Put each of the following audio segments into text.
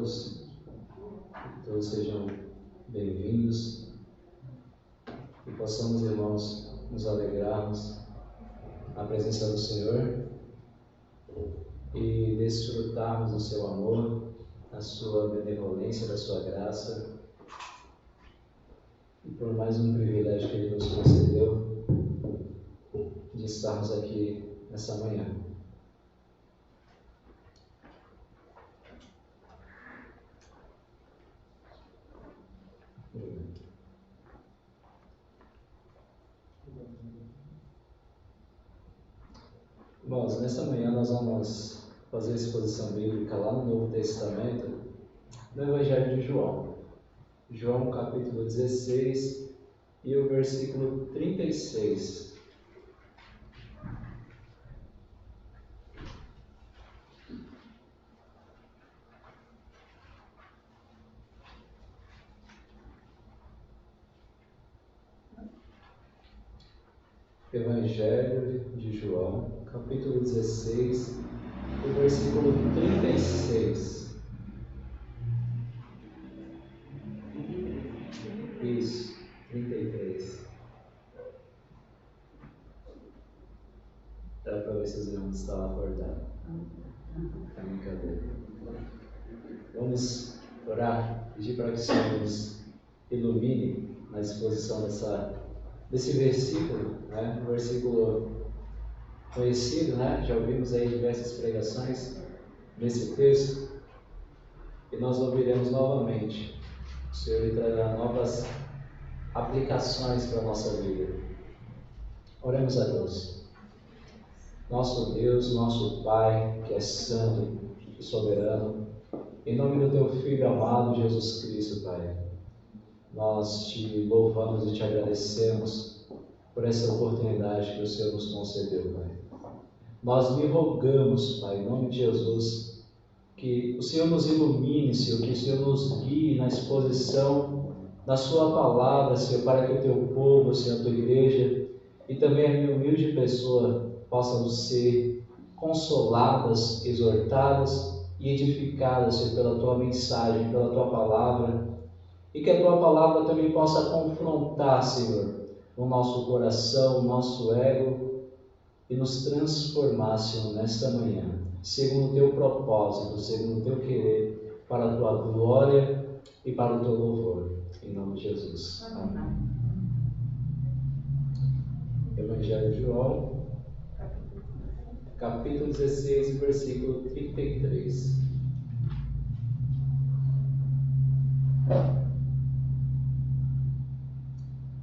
Que todos sejam bem-vindos e possamos, irmãos, nos alegrarmos na presença do Senhor e desfrutarmos do seu amor, da sua benevolência, da sua graça e por mais um privilégio que Ele nos concedeu de estarmos aqui nessa manhã. Irmãos, nessa manhã nós vamos fazer a exposição bíblica lá no Novo Testamento, no Evangelho de João. João capítulo 16 e o versículo 36. Evangelho de João, capítulo 16, o versículo 36. Isso, 33. Dá para ver se os irmãos estavam acordados. É brincadeira. Vamos orar, pedir para que o Senhor nos ilumine na exposição desse versículo, né? Um versículo conhecido, né? Já ouvimos aí diversas pregações nesse texto e nós ouviremos novamente. O Senhor trará novas aplicações para a nossa vida. Oremos a Deus. Nosso Deus, nosso Pai, que é santo e soberano, em nome do Teu Filho amado Jesus Cristo, Pai, nós Te louvamos e Te agradecemos por essa oportunidade que o Senhor nos concedeu, Pai. Nós lhe rogamos, Pai, em nome de Jesus, que o Senhor nos ilumine, Senhor, que o Senhor nos guie na exposição da Sua palavra, Senhor, para que o Teu povo, Senhor, a Tua igreja e também a minha humilde pessoa possam ser consoladas, exortadas e edificadas, Senhor, pela Tua mensagem, pela Tua palavra, e que a Tua palavra também possa confrontar, Senhor, o nosso coração, o nosso ego, e nos transformar, Senhor, nesta manhã, segundo o Teu propósito, segundo o Teu querer, para a Tua glória e para o Teu louvor, em nome de Jesus. Amém. Evangelho de João, capítulo 16, versículo 33.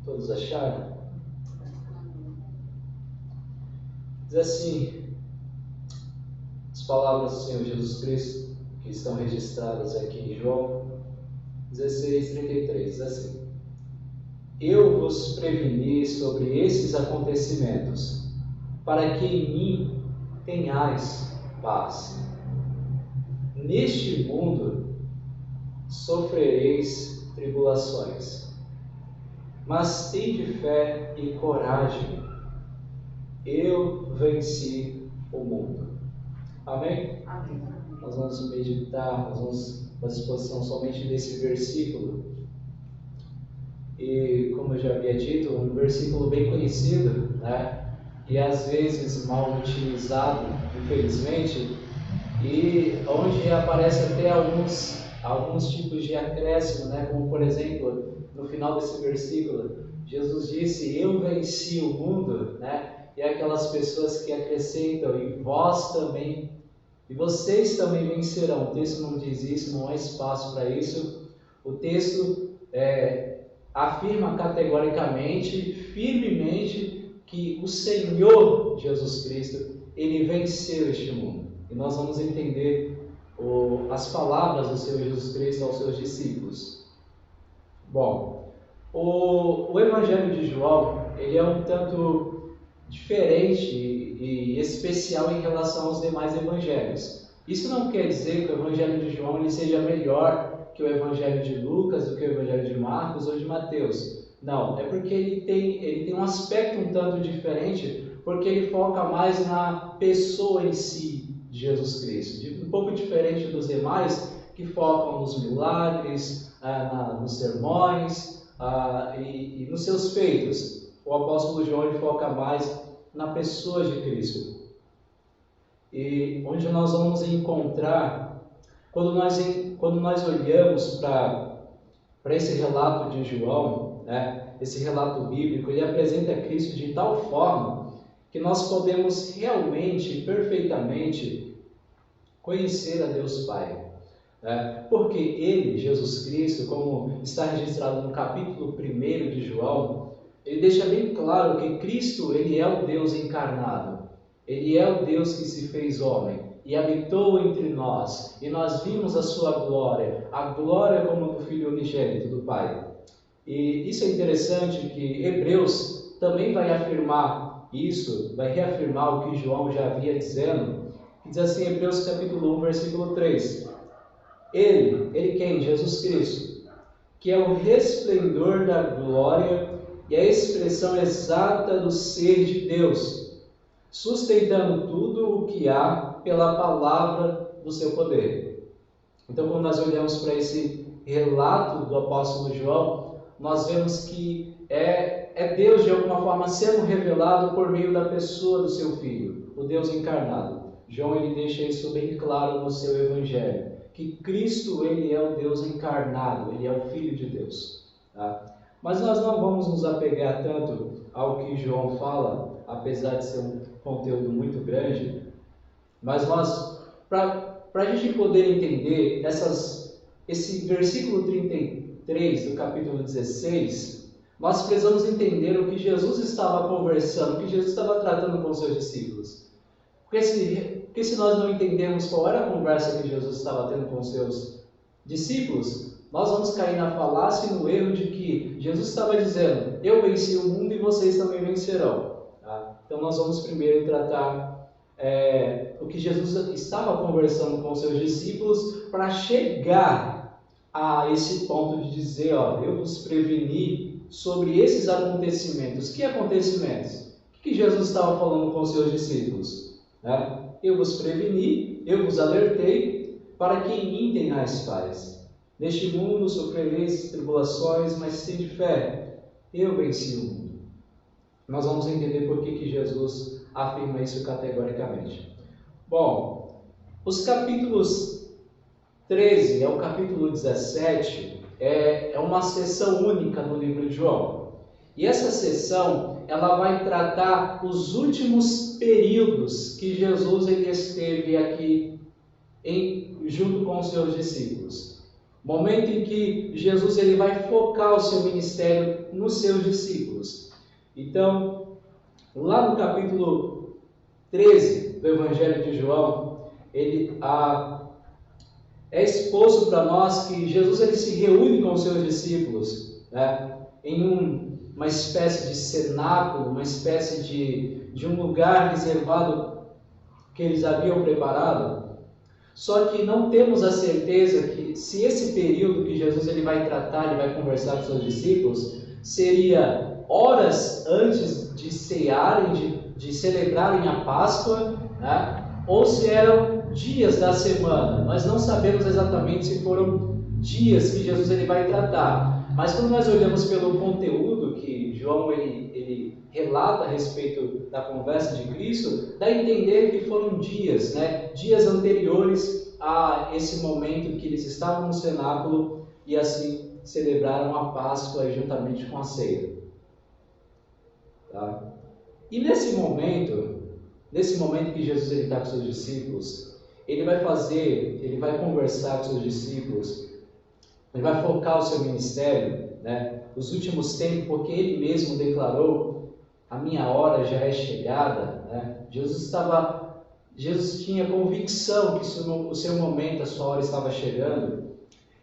Todos acharam? Diz assim, as palavras do Senhor Jesus Cristo, que estão registradas aqui em João 16, 33, diz assim: Eu vos preveni sobre esses acontecimentos, para que em mim tenhais paz. Neste mundo sofrereis tribulações, mas tende fé e coragem. Eu venci o mundo. Amém? Amém. Nós vamos meditar, nós vamos fazer exposição somente desse versículo. E, como eu já havia dito, um versículo bem conhecido, né? E às vezes mal utilizado, infelizmente, e onde aparece até alguns tipos de acréscimo, né? Como, por exemplo, no final desse versículo, Jesus disse: Eu venci o mundo, né? E aquelas pessoas que acrescentam: e vós também, e vocês também vencerão. O texto não diz isso, não há espaço para isso. O texto afirma categoricamente, firmemente, que o Senhor Jesus Cristo, Ele venceu este mundo. E nós vamos entender as palavras do Senhor Jesus Cristo aos seus discípulos. Bom, o Evangelho de João, ele é um tanto diferente e especial em relação aos demais evangelhos. Isso não quer dizer que o Evangelho de João ele seja melhor que o Evangelho de Lucas, do que o Evangelho de Marcos ou de Mateus. Não, é porque ele tem um aspecto um tanto diferente, porque ele foca mais na pessoa em si de Jesus Cristo. Um pouco diferente dos demais, que focam nos milagres, nos sermões e nos seus feitos. O apóstolo João ele foca mais na pessoa de Cristo. E onde nós vamos encontrar, quando nós olhamos para esse relato de João, né, esse relato bíblico, ele apresenta Cristo de tal forma que nós podemos realmente, perfeitamente, conhecer a Deus Pai. Porque ele, Jesus Cristo, como está registrado no capítulo 1 de João, ele deixa bem claro que Cristo ele é o Deus encarnado. Ele é o Deus que se fez homem e habitou entre nós. E nós vimos a sua glória, a glória como do Filho unigênito do Pai. E isso é interessante que Hebreus também vai afirmar isso, vai reafirmar o que João já havia dizendo. Diz assim, Hebreus capítulo 1, versículo 3. Ele quem? Jesus Cristo, que é o resplendor da glória e a expressão exata do ser de Deus, sustentando tudo o que há pela palavra do seu poder. Então, quando nós olhamos para esse relato do apóstolo João, nós vemos que é Deus de alguma forma sendo revelado por meio da pessoa do seu Filho, o Deus encarnado. João ele deixa isso bem claro no seu Evangelho, que Cristo ele é o Deus encarnado, ele é o Filho de Deus. Tá? Mas nós não vamos nos apegar tanto ao que João fala, apesar de ser um conteúdo muito grande, mas para a gente poder entender esse versículo 33 do capítulo 16, nós precisamos entender o que Jesus estava conversando, o que Jesus estava tratando com os seus discípulos. Porque se nós não entendermos qual era a conversa que Jesus estava tendo com os seus discípulos, nós vamos cair na falácia e no erro de que Jesus estava dizendo, eu venci o mundo e vocês também vencerão. Tá? Então nós vamos primeiro tratar o que Jesus estava conversando com os seus discípulos para chegar a esse ponto de dizer, eu vos preveni sobre esses acontecimentos. Que acontecimentos? O que Jesus estava falando com os seus discípulos? Eu vos preveni, eu vos alertei, para que em mim tenhais paz. Neste mundo sofrereis tribulações, mas tende fé, eu venci o mundo. Nós vamos entender por que Jesus afirma isso categoricamente. Bom, os capítulos 13 ao capítulo 17 é uma seção única no livro de João. E essa seção ela vai tratar os últimos períodos que Jesus ele esteve aqui junto com os seus discípulos. Momento em que Jesus ele vai focar o seu ministério nos seus discípulos. Então, lá no capítulo 13 do Evangelho de João, ele é exposto para nós que Jesus ele se reúne com os seus discípulos, em uma espécie de cenáculo, uma espécie de um lugar reservado que eles haviam preparado. Só que não temos a certeza que se esse período que Jesus ele vai tratar, ele vai conversar com seus discípulos, seria horas antes de cearem, de celebrarem a Páscoa, ou se eram dias da semana. Nós não sabemos exatamente se foram dias que Jesus ele vai tratar. Mas quando nós olhamos pelo conteúdo que João ele relata a respeito da conversa de Cristo, dá a entender que foram dias, dias anteriores a esse momento que eles estavam no cenáculo e assim celebraram a Páscoa juntamente com a ceia. Tá? E nesse momento que Jesus está com seus discípulos, ele vai conversar com seus discípulos, ele vai focar o seu ministério, os últimos tempos, porque ele mesmo declarou, a minha hora já é chegada. Jesus tinha convicção que o seu momento, a sua hora estava chegando,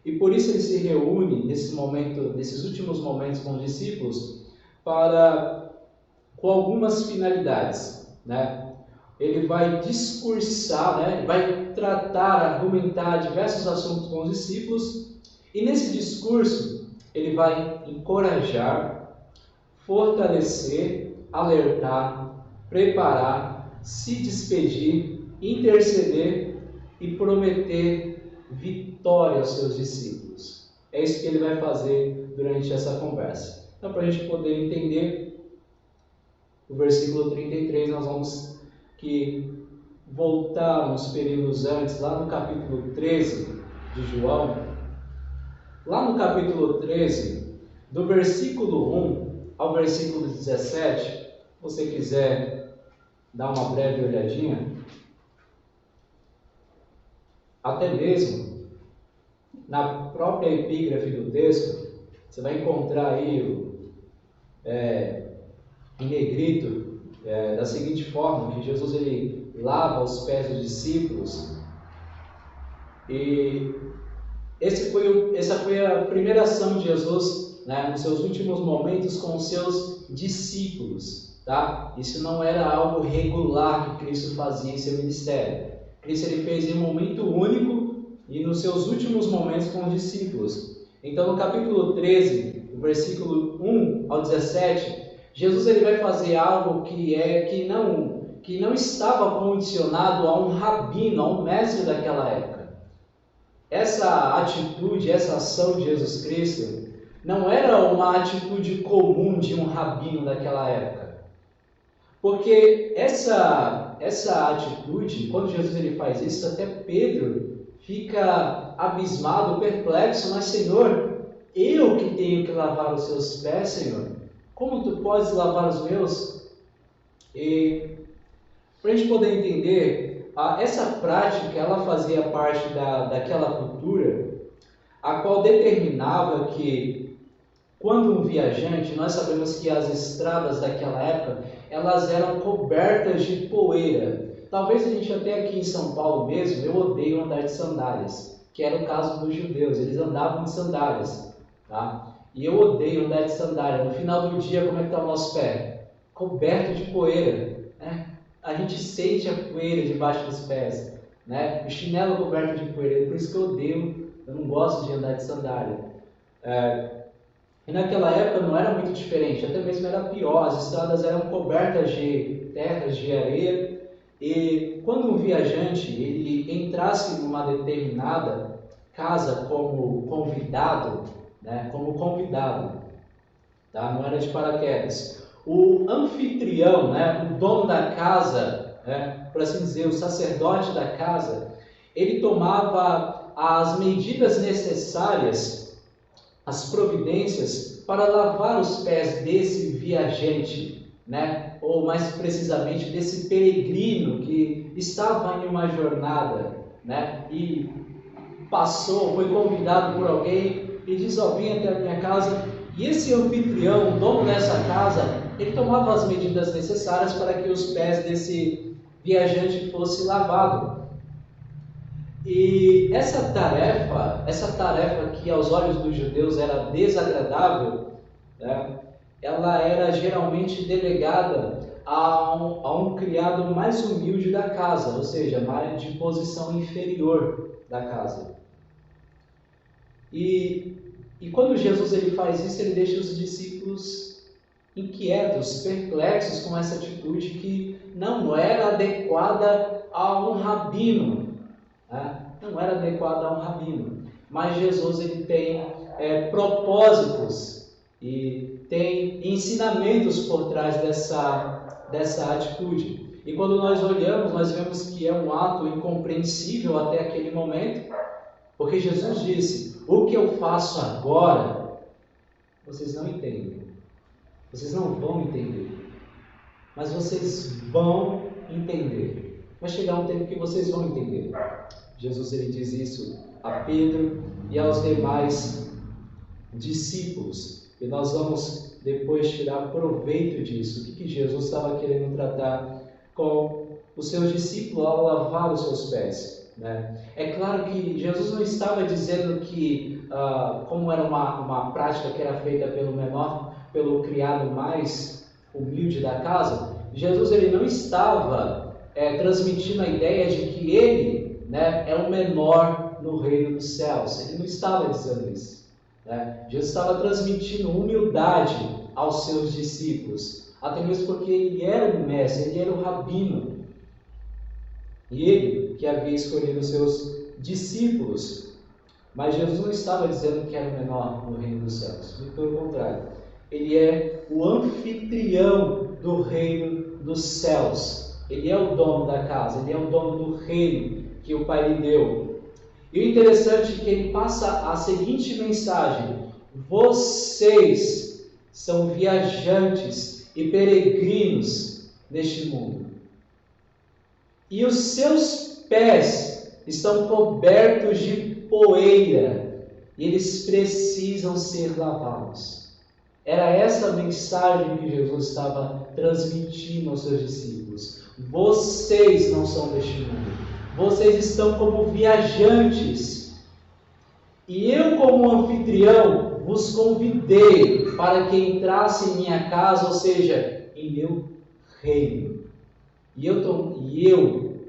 e por isso ele se reúne nesses últimos momentos com os discípulos, com algumas finalidades. Ele vai discursar, vai tratar, argumentar diversos assuntos com os discípulos, e nesse discurso ele vai encorajar, fortalecer, alertar, preparar, se despedir, interceder e prometer vitória aos seus discípulos. É isso que ele vai fazer durante essa conversa. Então, para a gente poder entender o versículo 33, nós vamos voltar uns períodos antes, lá no capítulo 13 de João. Lá no capítulo 13, do versículo 1 ao versículo 17, se você quiser dar uma breve olhadinha, até mesmo na própria epígrafe do texto, você vai encontrar aí em negrito, da seguinte forma, que Jesus ele lava os pés dos discípulos, e essa foi a primeira ação de Jesus, né, nos seus últimos momentos com os seus discípulos. Tá? Isso não era algo regular que Cristo fazia em seu ministério. Cristo ele fez em um momento único e nos seus últimos momentos com os discípulos. Então, no capítulo 13, do versículo 1 ao 17, Jesus ele vai fazer algo que não estava condicionado a um rabino, a um mestre daquela época. Essa atitude, essa ação de Jesus Cristo não era uma atitude comum de um rabino daquela época. Porque essa atitude, quando Jesus ele faz isso, até Pedro fica abismado, perplexo, mas Senhor, eu que tenho que lavar os seus pés, Senhor, como tu podes lavar os meus? E para a gente poder entender, essa prática ela fazia parte daquela cultura, a qual determinava que quando um viajante, nós sabemos que as estradas daquela época, elas eram cobertas de poeira. Talvez a gente até aqui em São Paulo mesmo, eu odeio andar de sandálias, que era o caso dos judeus, eles andavam de sandálias, tá? E eu odeio andar de sandália. No final do dia, como é que está o nosso pé? Coberto de poeira, né? A gente sente a poeira debaixo dos pés, né? O chinelo coberto de poeira, por isso que eu odeio, eu não gosto de andar de sandália. E naquela época não era muito diferente, até mesmo era pior, as estradas eram cobertas de terras, de areia, e quando um viajante ele entrasse numa determinada casa como convidado, né, tá? Não era de paraquedas, o anfitrião, né, o dono da casa, né, por assim dizer, o sacerdote da casa, ele tomava as medidas necessárias, as providências para lavar os pés desse viajante, né? Ou mais precisamente desse peregrino que estava em uma jornada, né? E foi convidado por alguém e diz: vem até a minha casa. E esse anfitrião, o dono dessa casa, ele tomava as medidas necessárias para que os pés desse viajante fossem lavados. E essa tarefa que aos olhos dos judeus era desagradável, né, ela era geralmente delegada a um criado mais humilde da casa, ou seja, mais de posição inferior da casa. E quando Jesus ele faz isso, ele deixa os discípulos inquietos, perplexos com essa atitude que não era adequada a um rabino. Não era adequado a um rabino, mas Jesus ele tem propósitos e tem ensinamentos por trás dessa atitude. E quando nós olhamos, nós vemos que é um ato incompreensível até aquele momento, porque Jesus disse: o que eu faço agora, vocês não entendem, vocês não vão entender, mas vocês vão entender. Vai chegar um tempo que vocês vão entender. Jesus ele diz isso a Pedro e aos demais discípulos. E nós vamos depois tirar proveito disso. O que Jesus estava querendo tratar com os seus discípulos ao lavar os seus pés, né? É claro que Jesus não estava dizendo que, como era uma prática que era feita pelo criado mais humilde da casa, Jesus ele não estava transmitindo a ideia de que ele, né, é o menor no reino dos céus. Ele não estava dizendo isso, né? Jesus estava transmitindo humildade aos seus discípulos, até mesmo porque ele era o mestre, ele era o rabino, e ele que havia escolhido os seus discípulos Mas Jesus não estava dizendo que era o menor no reino dos céus. Muito pelo contrário. Ele é o anfitrião do reino dos céus. Ele é o dono da casa. Ele é o dono do reino que o Pai lhe deu. E o interessante é que ele passa a seguinte mensagem: vocês são viajantes e peregrinos neste mundo. E os seus pés estão cobertos de poeira, e eles precisam ser lavados. Era essa a mensagem que Jesus estava transmitindo aos seus discípulos. Vocês não são deste mundo. Vocês estão como viajantes. E eu, como anfitrião, vos convidei para que entrasse em minha casa, ou seja, em meu reino. E eu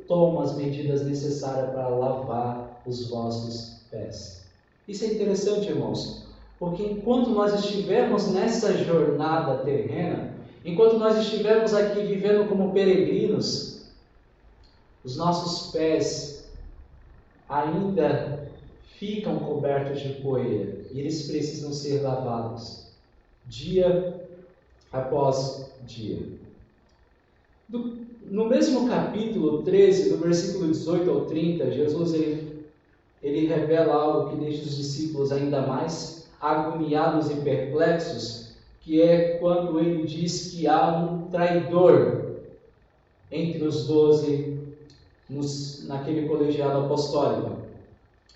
tomo as medidas necessárias para lavar os vossos pés. Isso é interessante, irmãos, porque enquanto nós estivermos nessa jornada terrena, enquanto nós estivermos aqui vivendo como peregrinos, os nossos pés ainda ficam cobertos de poeira e eles precisam ser lavados dia após dia. No mesmo capítulo 13, do versículo 18 ao 30, Jesus ele revela algo que deixa os discípulos ainda mais agoniados e perplexos, que é quando ele diz que há um traidor entre os 12 naquele colegiado apostólico.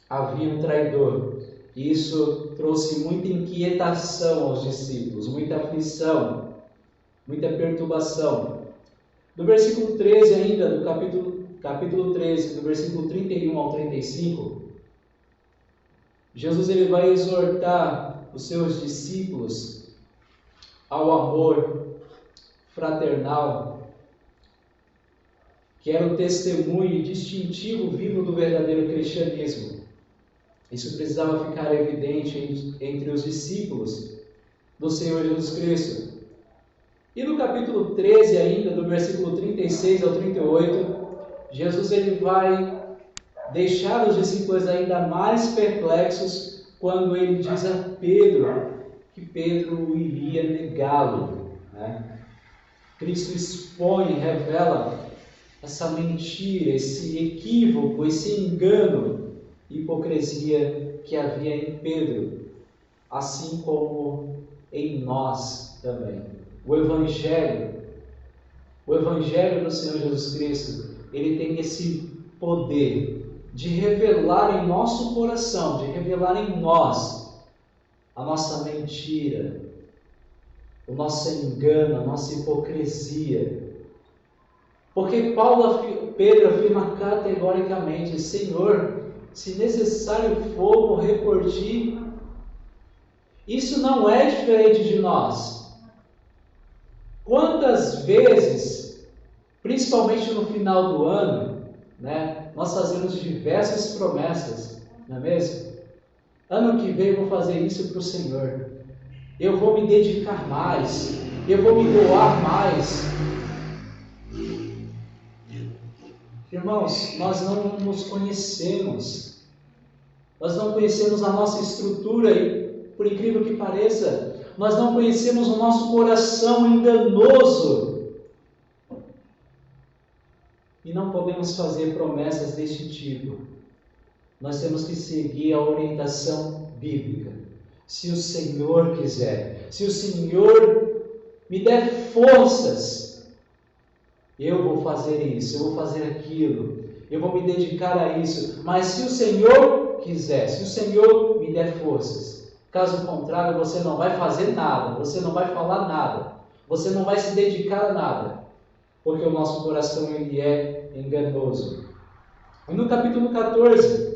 Havia um traidor, e isso trouxe muita inquietação aos discípulos, muita aflição, muita perturbação. No versículo 13 ainda, do capítulo 13, do versículo 31 ao 35, Jesus ele vai exortar os seus discípulos ao amor fraternal, que era o testemunho distintivo vivo do verdadeiro cristianismo. Isso precisava ficar evidente entre os discípulos do Senhor Jesus Cristo. E no capítulo 13 ainda, do versículo 36 ao 38, Jesus ele vai deixar os discípulos ainda mais perplexos quando ele diz a Pedro que Pedro iria negá-lo. Cristo expõe, revela essa mentira, esse equívoco, esse engano, hipocrisia que havia em Pedro, assim como em nós também. O Evangelho do Senhor Jesus Cristo, ele tem esse poder de revelar em nosso coração, de revelar em nós a nossa mentira, o nosso engano, a nossa hipocrisia. Porque Pedro afirma categoricamente: Senhor, se necessário for morrer por ti. Isso não é diferente de nós. Quantas vezes, principalmente no final do ano, nós fazemos diversas promessas, não é mesmo? Ano que vem eu vou fazer isso para o Senhor. Eu vou me dedicar mais. Eu vou me doar mais. Irmãos, nós não nos conhecemos. Nós não conhecemos a nossa estrutura e, por incrível que pareça, nós não conhecemos o nosso coração enganoso. E não podemos fazer promessas deste tipo. Nós temos que seguir a orientação bíblica. Se o Senhor quiser, se o Senhor me der forças, eu vou fazer isso, eu vou fazer aquilo, eu vou me dedicar a isso. Mas se o Senhor quiser, se o Senhor me der forças, caso contrário, você não vai fazer nada, você não vai falar nada, você não vai se dedicar a nada, porque o nosso coração ele é enganoso. E no capítulo 14,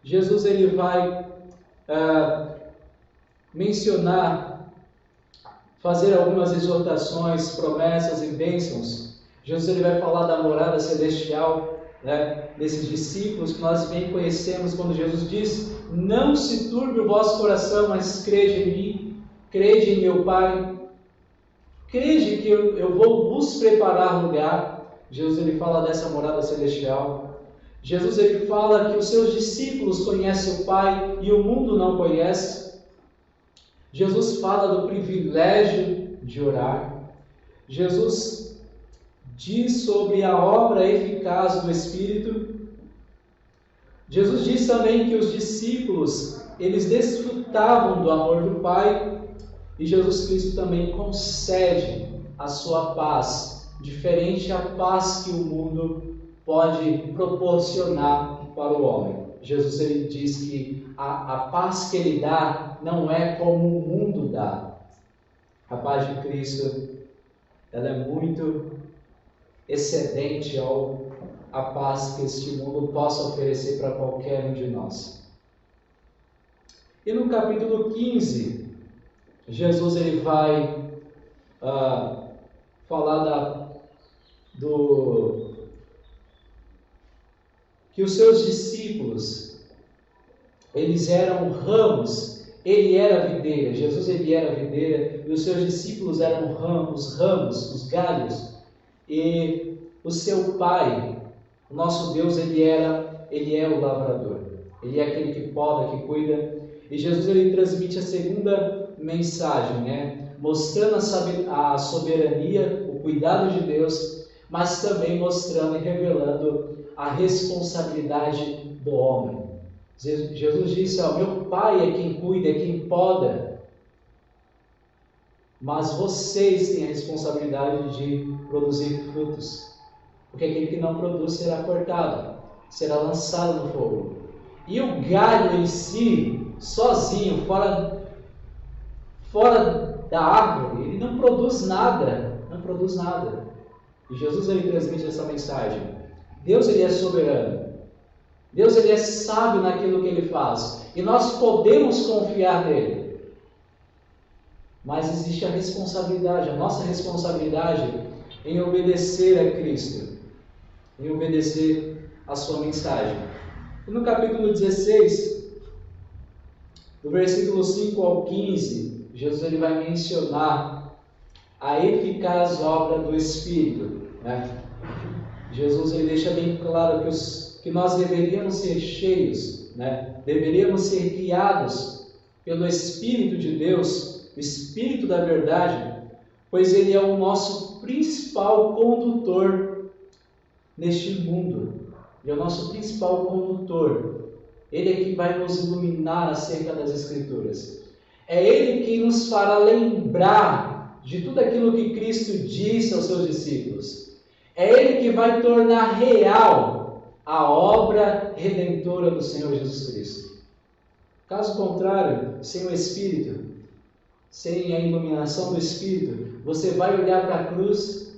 Jesus ele vai mencionar, fazer algumas exortações, promessas e bênçãos. Jesus ele vai falar da morada celestial, desses discípulos que nós bem conhecemos, quando Jesus diz: não se turbe o vosso coração, mas crede em mim, crede em meu Pai, crede que eu vou vos preparar lugar. Jesus ele fala dessa morada celestial. Jesus ele fala que os seus discípulos conhecem o Pai e o mundo não conhece. Jesus fala do privilégio de orar. Jesus diz sobre a obra eficaz do Espírito. Jesus diz também que os discípulos, eles desfrutavam do amor do Pai, e Jesus Cristo também concede a sua paz, diferente da paz que o mundo pode proporcionar para o homem. Jesus ele diz que a paz que ele dá não é como o mundo dá. A paz de Cristo, ela é muito excedente à paz que este mundo possa oferecer para qualquer um de nós. E no capítulo 15, Jesus ele vai falar que os seus discípulos, eles eram ramos, ele era a videira, Jesus ele era a videira, e os seus discípulos eram os ramos, os galhos, e o seu Pai, o nosso Deus, ele é o lavrador, ele é aquele que poda, que cuida. E Jesus ele transmite a segunda mensagem, mostrando a soberania, o cuidado de Deus, mas também mostrando e revelando a responsabilidade do homem. Jesus disse: meu Pai é quem cuida, é quem poda, mas vocês têm a responsabilidade de produzir frutos, porque aquele que não produz será cortado, será lançado no fogo. E o galho em si, sozinho, fora da árvore, ele não produz nada, E Jesus ele transmite essa mensagem. Deus ele é soberano. Deus ele é sábio naquilo que ele faz. E nós podemos confiar nele. Mas existe a responsabilidade, a nossa responsabilidade em obedecer a Cristo, em obedecer a sua mensagem. E no capítulo 16, do versículo 5 ao 15, Jesus ele vai mencionar a eficaz obra do Espírito. Jesus ele deixa bem claro que nós deveríamos ser cheios, deveríamos ser guiados pelo Espírito de Deus, o Espírito da verdade, pois ele é o nosso principal condutor neste mundo. Ele é o nosso principal condutor. Ele é que vai nos iluminar acerca das Escrituras. É Ele quem nos fará lembrar de tudo aquilo que Cristo disse aos seus discípulos. É Ele que vai tornar real a obra redentora do Senhor Jesus Cristo. Caso contrário, sem o Espírito, sem a iluminação do Espírito, você vai olhar para a cruz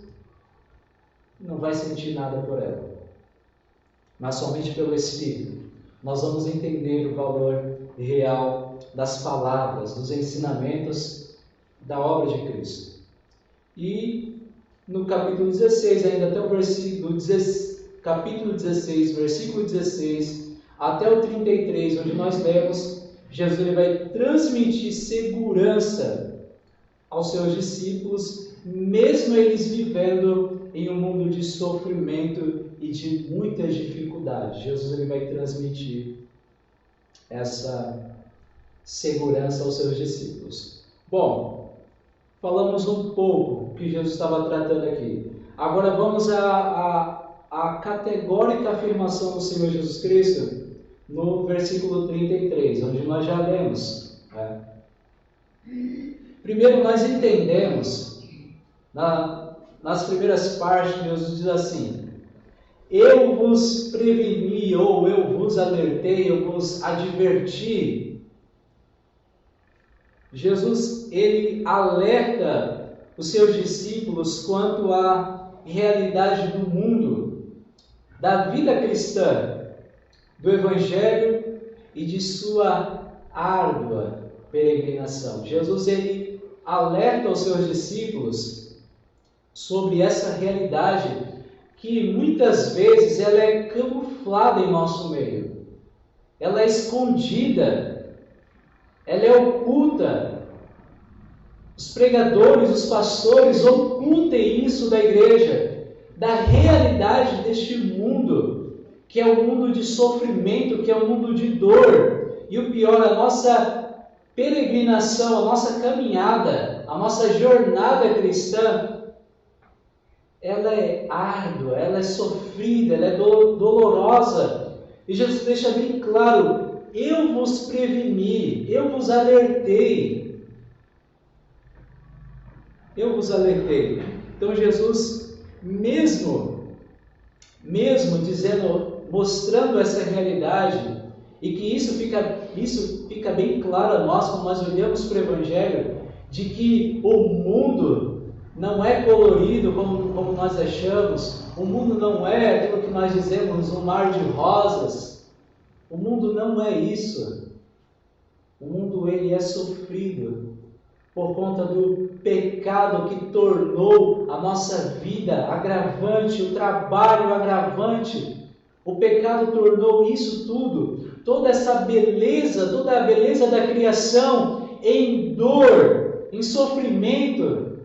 e não vai sentir nada por ela. Mas somente pelo Espírito nós vamos entender o valor real das palavras, dos ensinamentos da obra de Cristo. E no capítulo 16, ainda até o capítulo 16, versículo 16, até o 33, onde nós lemos, Jesus ele vai transmitir segurança aos seus discípulos, mesmo eles vivendo em um mundo de sofrimento e de muitas dificuldades. Jesus ele vai transmitir essa segurança aos seus discípulos. Bom, falamos um pouco do que Jesus estava tratando aqui. Agora vamos à categórica afirmação do Senhor Jesus Cristo no versículo 33, onde nós já lemos. Primeiro nós entendemos, nas primeiras partes, Jesus diz assim: eu vos preveni, ou eu vos alertei, eu vos adverti. Jesus, ele alerta os seus discípulos quanto à realidade do mundo, da vida cristã, do Evangelho e de sua árdua peregrinação. Jesus, ele alerta os seus discípulos sobre essa realidade que muitas vezes ela é camuflada em nosso meio, ela é escondida, ela é oculta. Os pregadores, os pastores ocultem isso da igreja, da realidade deste mundo que é um mundo de sofrimento, que é um mundo de dor. E o pior, a nossa peregrinação, a nossa caminhada, a nossa jornada cristã, ela é árdua, ela é sofrida, ela é dolorosa. E Jesus deixa bem claro: eu vos preveni, eu vos alertei. Eu vos alertei. Então Jesus, mesmo dizendo, mostrando essa realidade, e que isso fica bem claro a nós quando nós olhamos para o Evangelho, de que o mundo não é colorido como nós achamos, o mundo não é aquilo que nós dizemos, um mar de rosas. O mundo não é isso. O mundo, ele é sofrido por conta do pecado que tornou a nossa vida agravante, o trabalho agravante. O pecado tornou isso tudo, toda essa beleza, toda a beleza da criação em dor, em sofrimento.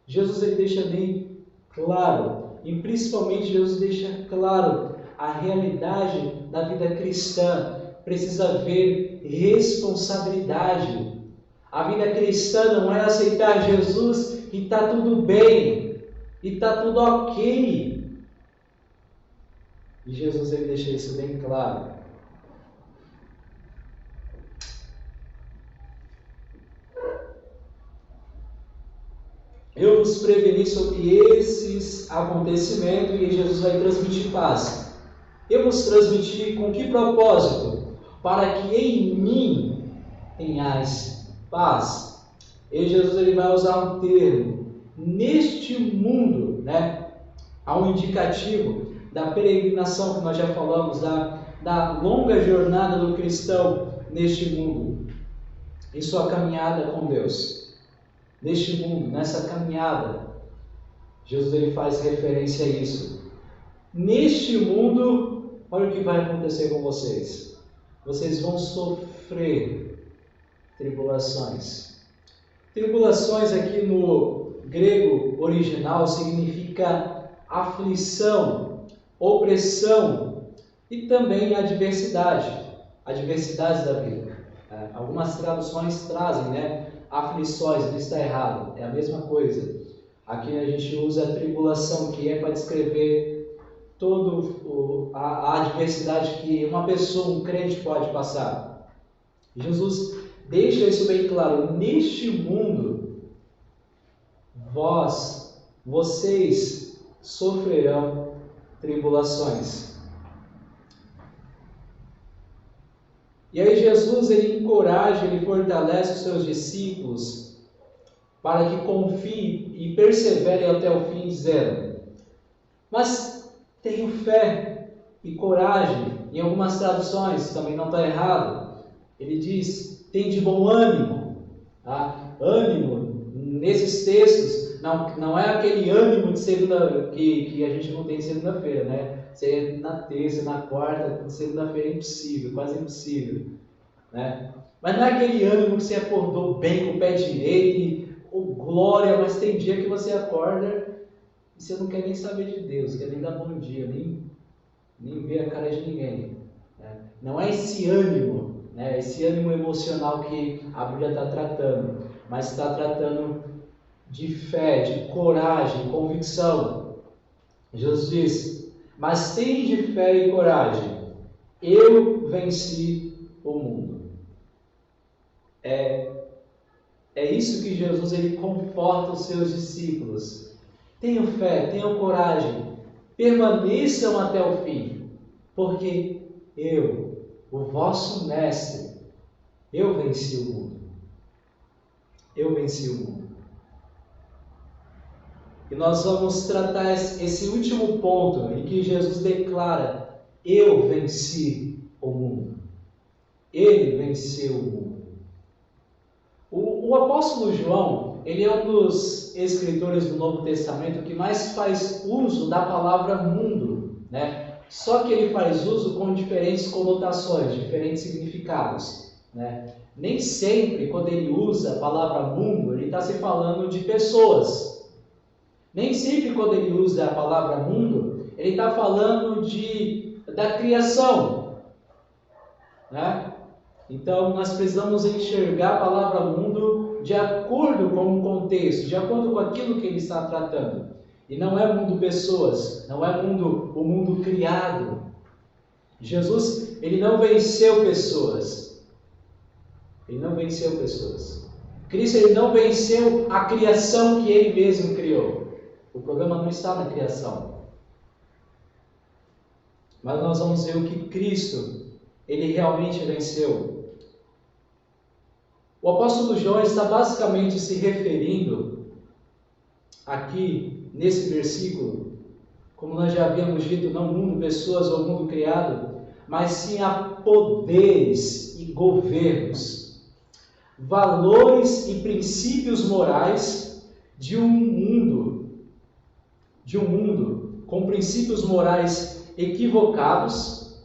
Jesus, ele deixa bem claro, e principalmente Jesus deixa claro a realidade da vida cristã. Precisa haver responsabilidade. A vida cristã não é aceitar Jesus e está tudo bem, e está tudo ok. E Jesus, ele deixa isso bem claro. Eu vos preveni sobre esses acontecimentos, e Jesus vai transmitir paz. Eu vos transmiti com que propósito? Para que em mim tenhais paz. E Jesus, ele vai usar um termo, neste mundo, há um indicativo da peregrinação que nós já falamos, da longa jornada do cristão neste mundo, em sua caminhada com Deus. Neste mundo, nessa caminhada, Jesus, ele faz referência a isso. Neste mundo, olha o que vai acontecer com vocês. Vocês vão sofrer tribulações. Tribulações aqui no grego original significa aflição, opressão e também adversidade. Adversidades da vida. Algumas traduções trazem, aflições, ele está errado, é a mesma coisa. Aqui a gente usa a tribulação, que é para descrever toda a adversidade que uma pessoa, um crente pode passar. Jesus deixa isso bem claro: neste mundo, vocês sofrerão tribulações. E aí Jesus, ele encoraja, ele fortalece os seus discípulos para que confiem e perseverem até o fim, dizendo: mas tenham fé e coragem. Em algumas traduções, também não está errado, ele diz: tem de bom ânimo. Ânimo, nesses textos, não é aquele ânimo de segunda que a gente não tem segunda-feira, Você na terça, na quarta, segunda-feira é impossível, quase impossível, Mas não é aquele ânimo que você acordou bem com o pé direito, glória, mas tem dia que você acorda e você não quer nem saber de Deus, quer nem dar bom dia, nem ver a cara de ninguém. Não é esse ânimo, esse ânimo emocional que a Bíblia está tratando, mas está tratando de fé, de coragem, convicção. Jesus diz: mas tende fé e coragem, eu venci o mundo. É isso que Jesus, ele conforta os seus discípulos. Tenham fé, tenham coragem, permaneçam até o fim, porque eu, o vosso mestre, eu venci o mundo. Eu venci o mundo. E nós vamos tratar esse último ponto em que Jesus declara: eu venci o mundo. Ele venceu o mundo. O apóstolo João, ele é um dos escritores do Novo Testamento que mais faz uso da palavra mundo, Só que ele faz uso com diferentes conotações, diferentes significados, Nem sempre, quando ele usa a palavra mundo, ele está se falando de pessoas. Nem sempre, quando ele usa a palavra mundo, ele está falando de da criação, né? Então, nós precisamos enxergar a palavra mundo de acordo com o contexto, de acordo com aquilo que ele está tratando. E não é mundo pessoas, não é o mundo criado. Jesus, ele não venceu pessoas. Ele não venceu pessoas. Cristo, ele não venceu a criação que ele mesmo criou. O problema não está na criação. Mas nós vamos ver o que Cristo, ele realmente venceu. O apóstolo João está basicamente se referindo aqui, nesse versículo, como nós já havíamos dito, não mundo, pessoas ou mundo criado, mas sim a poderes e governos, valores e princípios morais de um mundo com princípios morais equivocados,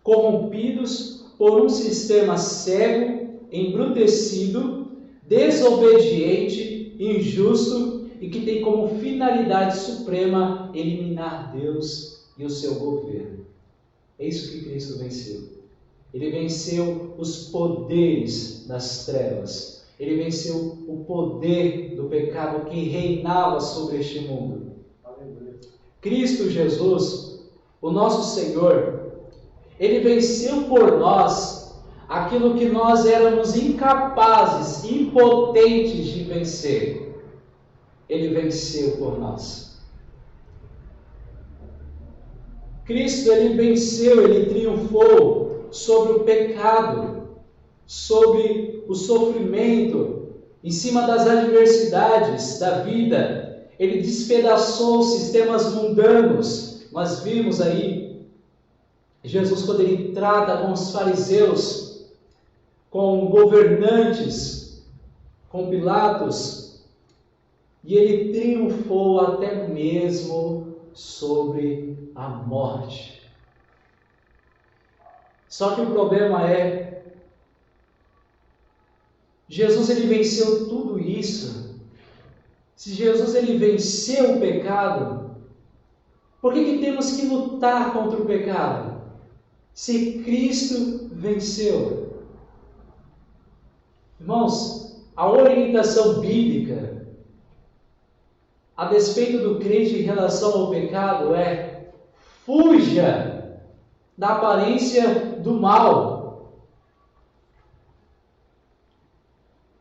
corrompidos por um sistema cego, embrutecido, desobediente, injusto e que tem como finalidade suprema eliminar Deus e o seu governo. É isso que Cristo venceu. Ele venceu os poderes das trevas. Ele venceu o poder do pecado que reinava sobre este mundo. Cristo Jesus, o nosso Senhor, ele venceu por nós aquilo que nós éramos incapazes, impotentes de vencer. Ele venceu por nós. Cristo, ele venceu, ele triunfou sobre o pecado, sobre o sofrimento, em cima das adversidades da vida. Ele despedaçou os sistemas mundanos. Nós vimos aí Jesus, quando ele trata com os fariseus, com governantes, com Pilatos, e ele triunfou até mesmo sobre a morte. Só que o problema é, Jesus ele venceu tudo isso. Se Jesus ele venceu o pecado, por que temos que lutar contra o pecado? Se Cristo venceu. Irmãos, a orientação bíblica a despeito do crente em relação ao pecado é: fuja da aparência do mal.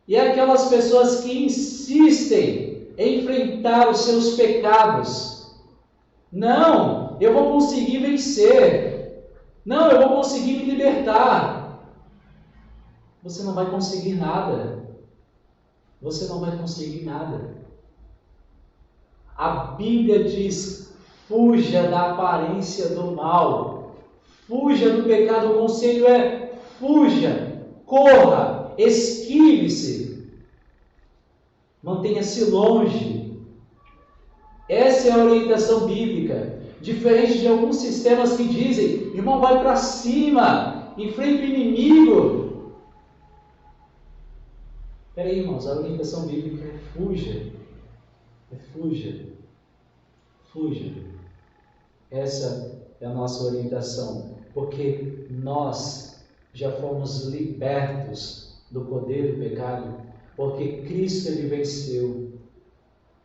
E é aquelas pessoas que insistem em enfrentar os seus pecados. Não, eu vou conseguir vencer. Não, eu vou conseguir me libertar. Você não vai conseguir nada. Você não vai conseguir nada. A Bíblia diz: fuja da aparência do mal. Fuja do pecado. O conselho é: fuja, corra, esquive-se. Mantenha-se longe. Essa é a orientação bíblica. Diferente de alguns sistemas que dizem: irmão, vai para cima, enfrenta o inimigo. Espera aí, irmãos, a orientação bíblica é: fuja. Fuja. Fuja. Essa é a nossa orientação, porque nós já fomos libertos do poder do pecado, porque Cristo ele venceu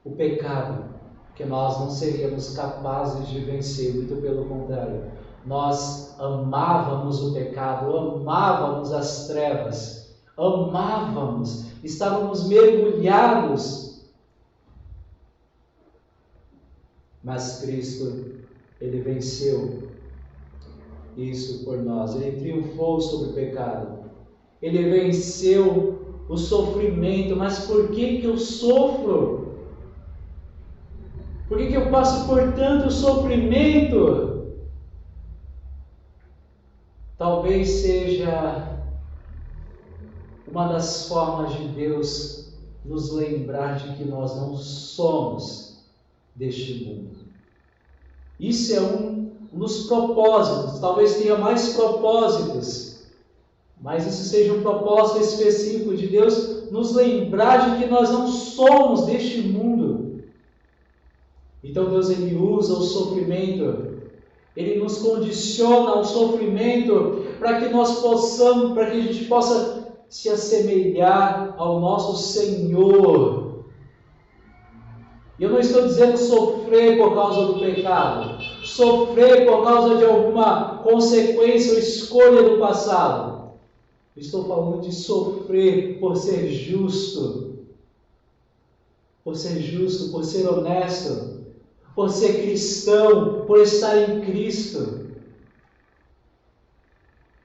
o pecado, que nós não seríamos capazes de vencer, muito pelo contrário. Nós amávamos o pecado, amávamos as trevas, amávamos, estávamos mergulhados. Mas Cristo, ele venceu isso por nós. Ele triunfou sobre o pecado. Ele venceu o sofrimento. Mas por que eu sofro? Por que eu passo por tanto sofrimento? Talvez seja uma das formas de Deus nos lembrar de que nós não somos deste mundo. Isso é um dos propósitos. Talvez tenha mais propósitos, mas isso seja um propósito específico de Deus, nos lembrar de que nós não somos deste mundo. Então Deus ele usa o sofrimento Ele nos condiciona ao sofrimento para que nós possamos, para que a gente possa se assemelhar ao nosso Senhor. E eu não estou dizendo sofrer por causa do pecado, sofrer por causa de alguma consequência ou escolha do passado. Eu estou falando de sofrer por ser justo, por ser honesto, por ser cristão, por estar em Cristo.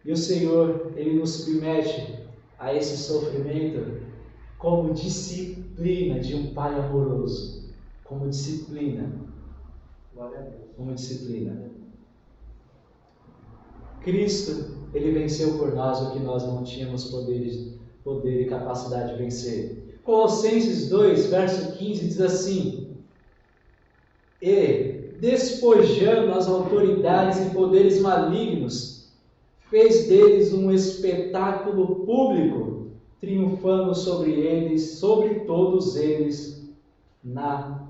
E o Senhor, Ele nos submete a esse sofrimento como disciplina de um Pai amoroso. Como disciplina. Como disciplina. Cristo, Ele venceu por nós o que nós não tínhamos poder e capacidade de vencer. Colossenses 2, verso 15 diz assim: E, despojando as autoridades e poderes malignos, fez deles um espetáculo público, triunfando sobre eles, sobre todos eles, na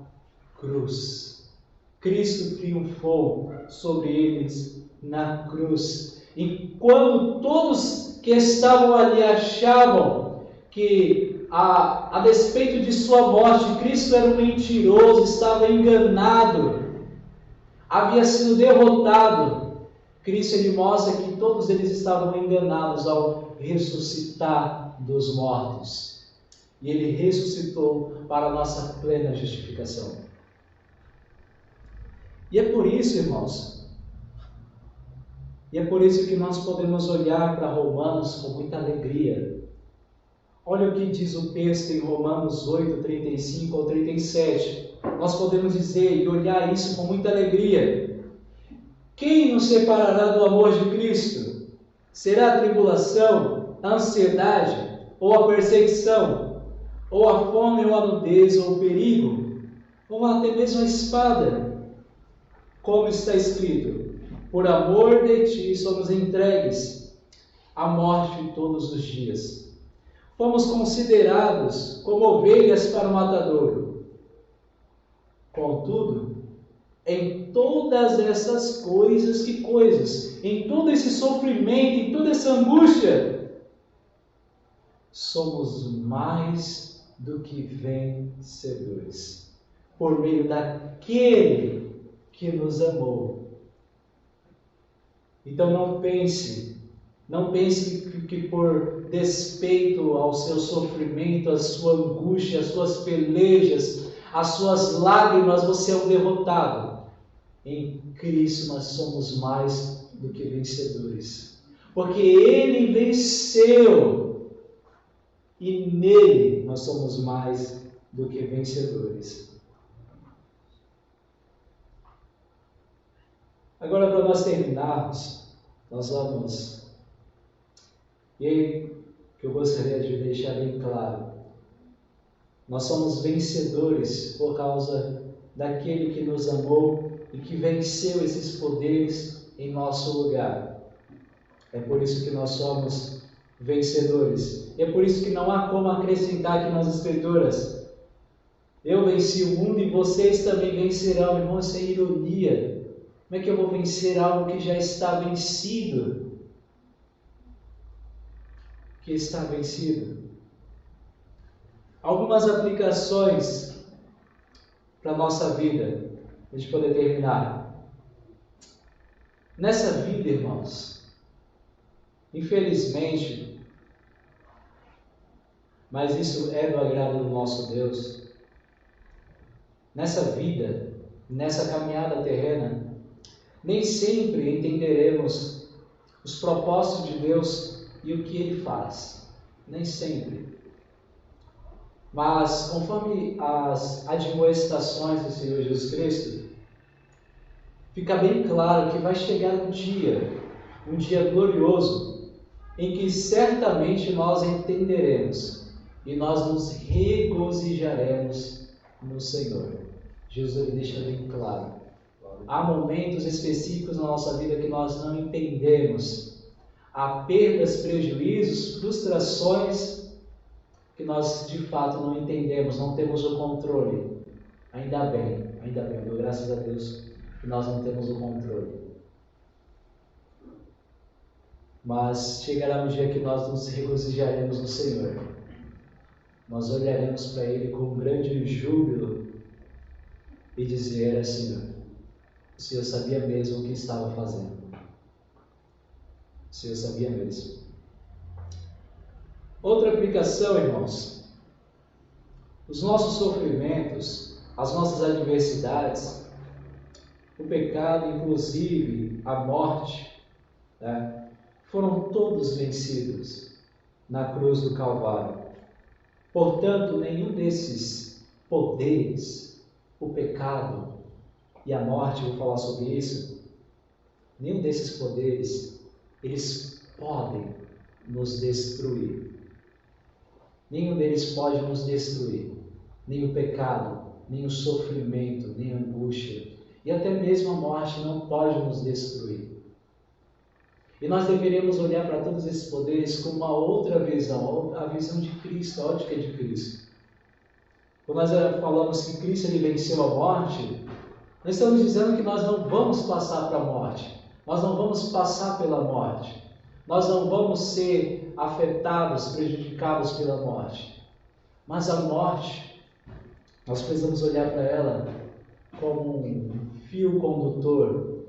cruz. Cristo triunfou sobre eles na cruz. E quando todos que estavam ali achavam que a despeito de sua morte, Cristo era um mentiroso, estava enganado, havia sido derrotado, Cristo ele mostra que todos eles estavam enganados ao ressuscitar dos mortos. E Ele ressuscitou para a nossa plena justificação. E é por isso, irmãos, e é por isso que nós podemos olhar para Romanos com muita alegria. Olha o que diz o texto em Romanos 8, 35 ao 37. Nós podemos dizer e olhar isso com muita alegria. Quem nos separará do amor de Cristo? Será a tribulação, a ansiedade, ou a perseguição, ou a fome, ou a nudez, ou o perigo, ou até mesmo a espada? Como está escrito: por amor de ti somos entregues à morte todos os dias. Fomos considerados como ovelhas para o matadouro. Contudo, em todas essas coisas, em todo esse sofrimento, em toda essa angústia, somos mais do que vencedores, por meio daquele que nos amou. Então não pense que por despeito ao seu sofrimento, à sua angústia, às suas pelejas, às suas lágrimas, você é um derrotado. Em Cristo nós somos mais do que vencedores, porque Ele venceu e nele nós somos mais do que vencedores. Agora, para nós terminarmos, nós vamos, e aí que eu gostaria de deixar bem claro, nós somos vencedores por causa daquele que nos amou e que venceu esses poderes em nosso lugar. É por isso que nós somos vencedores. É por isso que não há como acrescentar aqui nas Escrituras: eu venci o mundo e vocês também vencerão. Irmão, isso é ironia. Como é que eu vou vencer algo que já está vencido? Que está vencido. Algumas aplicações para a nossa vida, a gente poder terminar. Nessa vida, irmãos, infelizmente, mas isso é do agrado do nosso Deus, nessa vida, nessa caminhada terrena, nem sempre entenderemos os propósitos de Deus e o que Ele faz. Nem sempre. Mas, conforme as admoestações do Senhor Jesus Cristo, fica bem claro que vai chegar um dia glorioso, em que certamente nós entenderemos e nós nos regozijaremos no Senhor. Jesus deixa bem claro. Há momentos específicos na nossa vida que nós não entendemos. Há perdas, prejuízos, frustrações que nós de fato não entendemos, não temos o controle. Ainda bem, dou graças a Deus que nós não temos o controle. mas chegará um dia que nós nos regozijaremos no Senhor. Nós olharemos para Ele com um grande júbilo e dizer assim: o Senhor sabia mesmo o que estava fazendo. O Senhor sabia mesmo. Outra aplicação, irmãos: os nossos sofrimentos, as nossas adversidades, o pecado, inclusive a morte, né, foram todos vencidos na cruz do Calvário. Portanto, nenhum desses poderes, o pecado e a morte, vou falar sobre isso, nenhum desses poderes, eles podem nos destruir. Nenhum deles pode nos destruir. Nem o pecado, nem o sofrimento, nem a angústia. E até mesmo a morte não pode nos destruir. E nós deveríamos olhar para todos esses poderes com uma outra visão, a visão de Cristo, a ótica de Cristo. Quando nós falamos que Cristo ele venceu a morte, nós estamos dizendo que nós não vamos passar para a morte, nós não vamos passar pela morte, nós não vamos ser afetados, prejudicados pela morte. Mas a morte, nós precisamos olhar para ela como um fio condutor,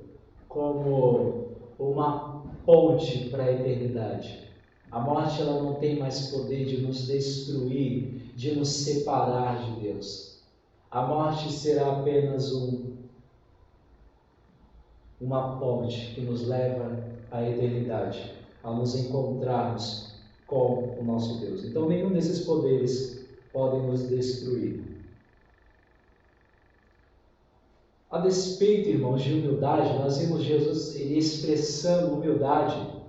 como uma ponte para a eternidade. A morte ela não tem mais poder de nos destruir, de nos separar de Deus. A morte será apenas uma ponte que nos leva à eternidade, a nos encontrarmos com o nosso Deus. Então nenhum desses poderes podem nos destruir. A despeito, irmãos, de humildade, nós vimos Jesus ele expressando humildade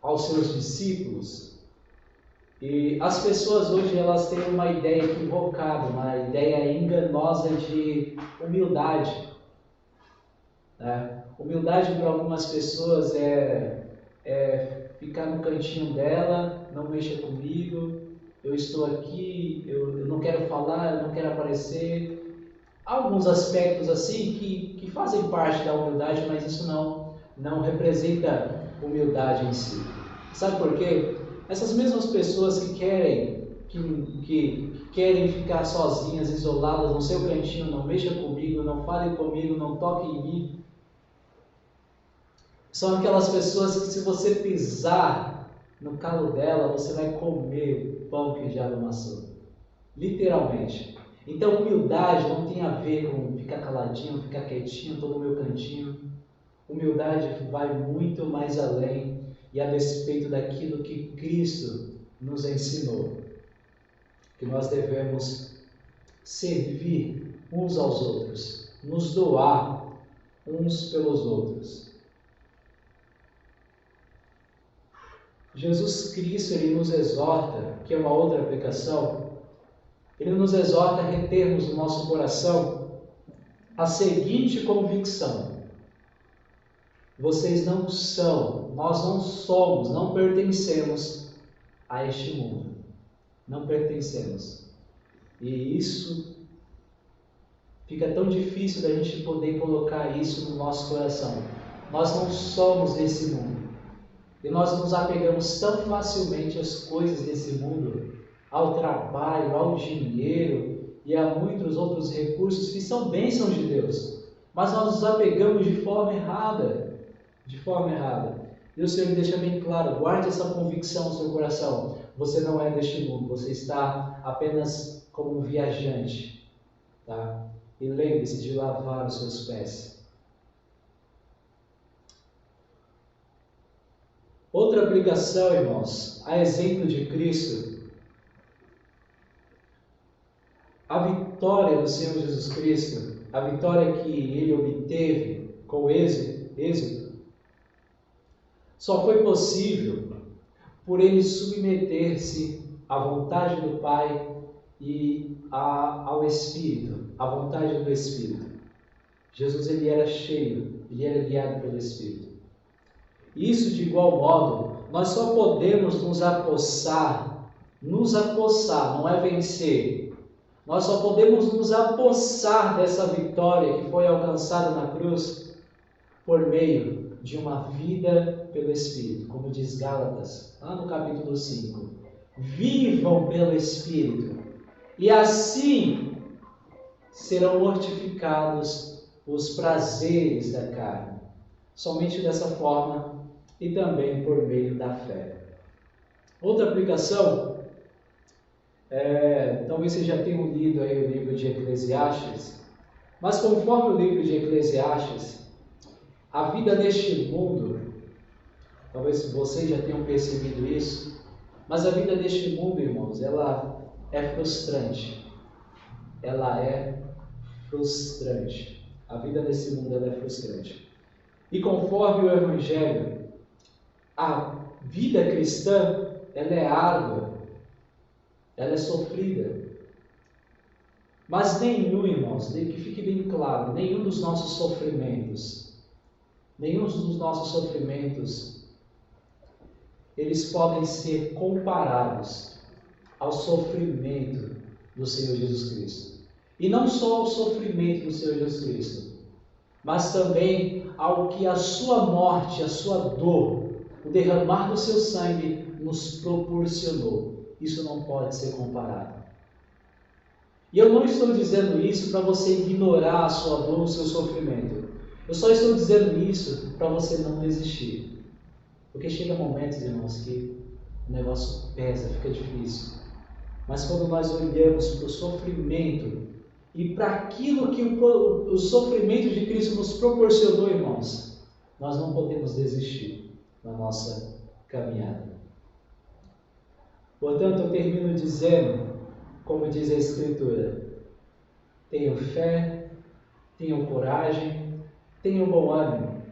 aos seus discípulos. E as pessoas hoje elas têm uma ideia equivocada, uma ideia enganosa de humildade. Né? Humildade para algumas pessoas é ficar no cantinho dela, não mexa comigo, eu estou aqui, eu não quero falar, eu não quero aparecer. Há alguns aspectos assim que fazem parte da humildade, mas isso não representa humildade em si. Sabe por quê? Essas mesmas pessoas que querem ficar sozinhas, isoladas no seu cantinho, não mexa comigo, não fale comigo, não toque em mim, são aquelas pessoas que se você pisar no calo dela, você vai comer o pão que o diabo amassou. Literalmente. Então, humildade não tem a ver com ficar caladinho, ficar quietinho, estou no meu cantinho. Humildade vai muito mais além e a despeito daquilo que Cristo nos ensinou. Que nós devemos servir uns aos outros, nos doar uns pelos outros. Jesus Cristo, ele nos exorta, que é uma outra aplicação, ele nos exorta a retermos no nosso coração a seguinte convicção: vocês não são, nós não somos, não pertencemos a este mundo. Não pertencemos. E isso fica tão difícil da gente poder colocar isso no nosso coração. Nós não somos desse mundo. E nós nos apegamos tão facilmente às coisas desse mundo, ao trabalho, ao dinheiro e a muitos outros recursos que são bênçãos de Deus. Mas nós nos apegamos de forma errada. De forma errada. E o Senhor deixa bem claro, guarde essa convicção no seu coração. Você não é deste mundo, você está apenas como um viajante. Tá? E lembre-se de lavar os seus pés. Outra aplicação, irmãos, a exemplo de Cristo, a vitória do Senhor Jesus Cristo, a vitória que Ele obteve com êxito, só foi possível por Ele submeter-se à vontade do Pai e ao Espírito, à vontade do Espírito. Jesus ele era cheio, ele era guiado pelo Espírito. Isso, de igual modo, nós só podemos nos apossar, não é vencer. Nós só podemos nos apossar dessa vitória que foi alcançada na cruz por meio de uma vida pelo Espírito, como diz Gálatas, lá no capítulo 5. Vivam pelo Espírito, e assim serão mortificados os prazeres da carne. Somente dessa forma e também por meio da fé. Outra aplicação, talvez vocês já tenham lido aí o livro de Eclesiastes, mas conforme o livro de Eclesiastes, a vida neste mundo, talvez vocês já tenham percebido isso, mas a vida neste mundo, irmãos, ela é frustrante. Ela é frustrante. A vida nesse mundo ela é frustrante. E conforme o Evangelho, a vida cristã, ela é árdua, ela é sofrida. Mas nenhum, irmãos, que fique bem claro, nenhum dos nossos sofrimentos, eles podem ser comparados ao sofrimento do Senhor Jesus Cristo. E não só ao sofrimento do Senhor Jesus Cristo, mas também ao que a sua morte, a sua dor, o derramar do seu sangue nos proporcionou. Isso não pode ser comparado. E eu não estou dizendo isso para você ignorar a sua dor, o seu sofrimento. Eu só estou dizendo isso para você não desistir. Porque chega momentos, irmãos, que o negócio pesa, fica difícil. Mas quando nós olhamos para o sofrimento e para aquilo que o sofrimento de Cristo nos proporcionou, irmãos, nós não podemos desistir na nossa caminhada. Portanto, eu termino dizendo, como diz a Escritura, tenham fé, tenham coragem, tenham bom ânimo,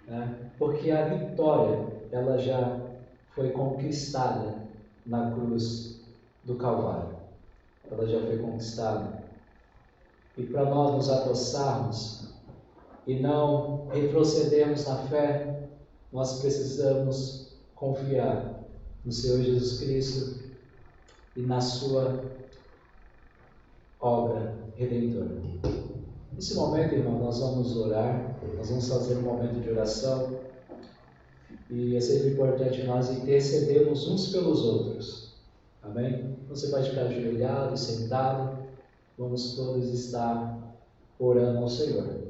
né? Porque a vitória, ela já foi conquistada na cruz do Calvário. Ela já foi conquistada. E para nós nos atossarmos e não retrocedermos na fé, nós precisamos confiar no Senhor Jesus Cristo e na sua obra redentora. Nesse momento, irmão, nós vamos orar, nós vamos fazer um momento de oração e é sempre importante nós intercedermos uns pelos outros. Amém? Você pode ficar ajoelhado, sentado, vamos todos estar orando ao Senhor.